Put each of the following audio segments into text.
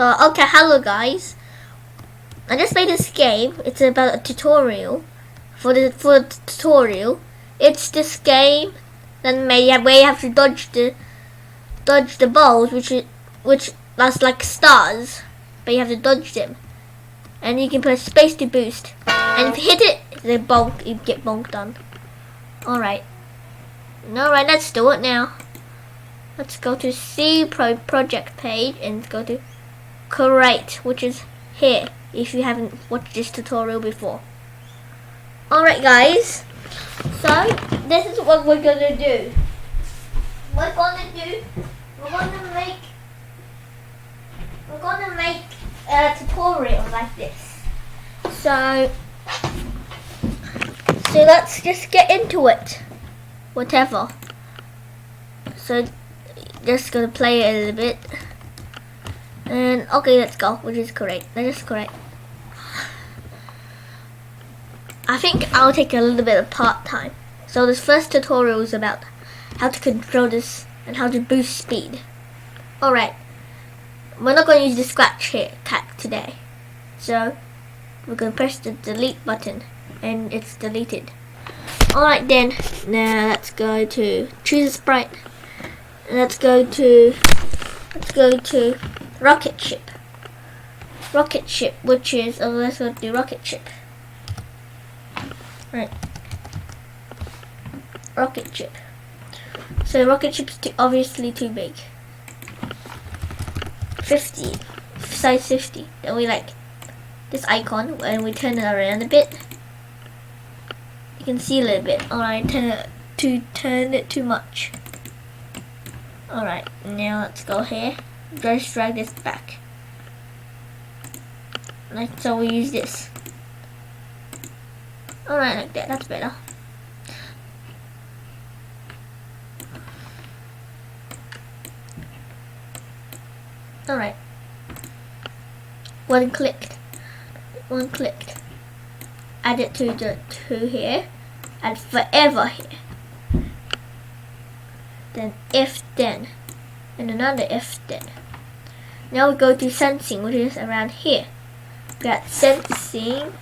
Okay, hello guys. I just made this game. It's about a tutorial. For the tutorial, it's this game. Then where you have to dodge the balls, which that's like stars, but you have to dodge them. And you can press space to boost. And if you hit it, they bonk. You get bonked on. Alright, let's do it now. Let's go to C project page and go to create, which is here if you haven't watched this tutorial before. Alright guys, so this is what we're gonna do. We're gonna make a tutorial like this. So let's just get into it. Whatever. So just gonna play it a little bit. And okay, let's go, which is correct. That is correct. I think I'll take a little bit of part time. So this first tutorial is about how to control this and how to boost speed. Alright. We're not going to use the scratch here cat today. So we're going to press the delete button and it's deleted. Alright then, now let's go to choose a sprite. And let's go to rocket ship. Rocket ship, which is let's go to rocket ship. Right. Rocket ship. So rocket ship's obviously too big. 50. Size 50. Then we like this icon and we turn it around a bit. You can see a little bit. Alright, turn it too much. Alright, now let's go here. Just drag this back. Like so we use this. Alright, like that, that's better. Alright. One clicked. Add it to here. Add forever here. Then if then. And another if then. Now we go to sensing, which is around here. We got sensing.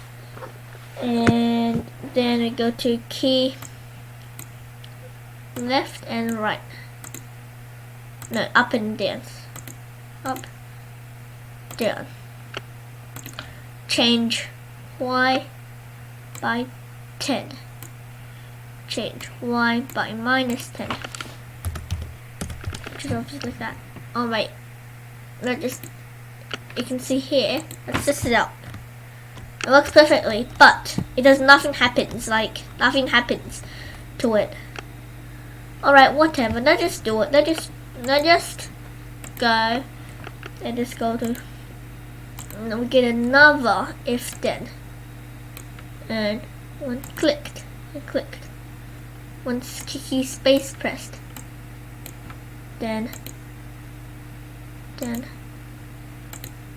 And then we go to key left and right. No, up and down. Up, down. Change Y by 10. Change Y by minus 10. Which is obviously like that. Alright. You can see here. Let's test it out. It works perfectly, but it does nothing happens. Like nothing happens to it. Alright, whatever. Let's just do it. Let's just go. And just go to. And then we get another if then. And one clicked. Once key space pressed. Then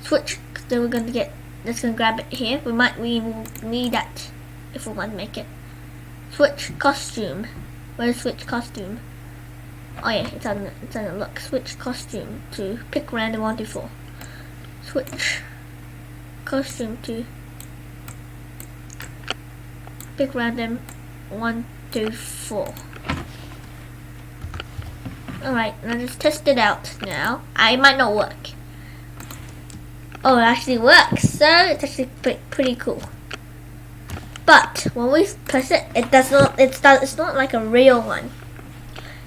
switch. Then we're gonna get. Let's gonna grab it here. We will need that if we want to make it. Switch costume. Where's switch costume? Oh yeah, it's on the look. Switch costume to pick random 1 to 4. Switch costume to pick random 1 to 4. Alright, now just test it out now. It might not work. Oh, it actually works, so it's actually pretty cool. But when we press it, it does not. It's not like a real one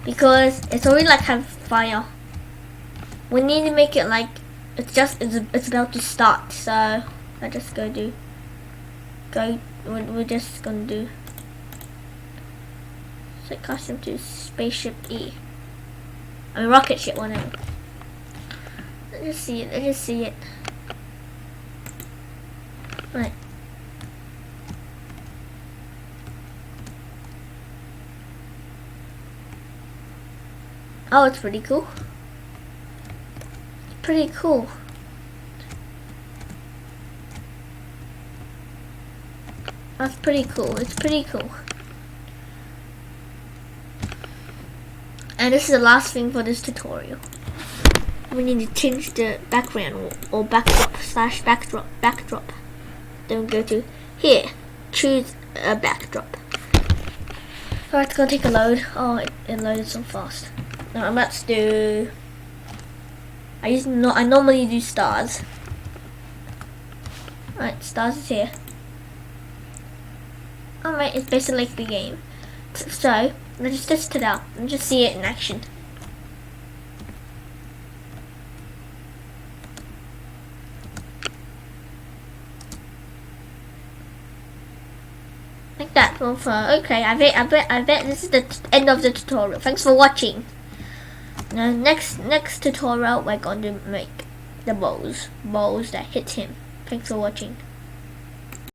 because it's only like have fire. We need to make it like it's about to start. So I just we're just gonna do set costume to spaceship E. I mean rocket ship, whatever. Let's just see it. Right. Oh, it's pretty cool. Pretty cool. That's pretty cool. It's pretty cool. And this is the last thing for this tutorial. we need to change the background or backdrop. Then go to here, choose a backdrop. Alright, it's gonna take a load. Oh, it loaded so fast. Now let's do. I normally do stars. Alright, stars is here. Alright, it's basically like the game. So let's just test it out and just see it in action. Like that. Well, okay, I bet this is the end of the tutorial. Thanks for watching. Now, next tutorial, we're going to make the balls that hit him. Thanks for watching.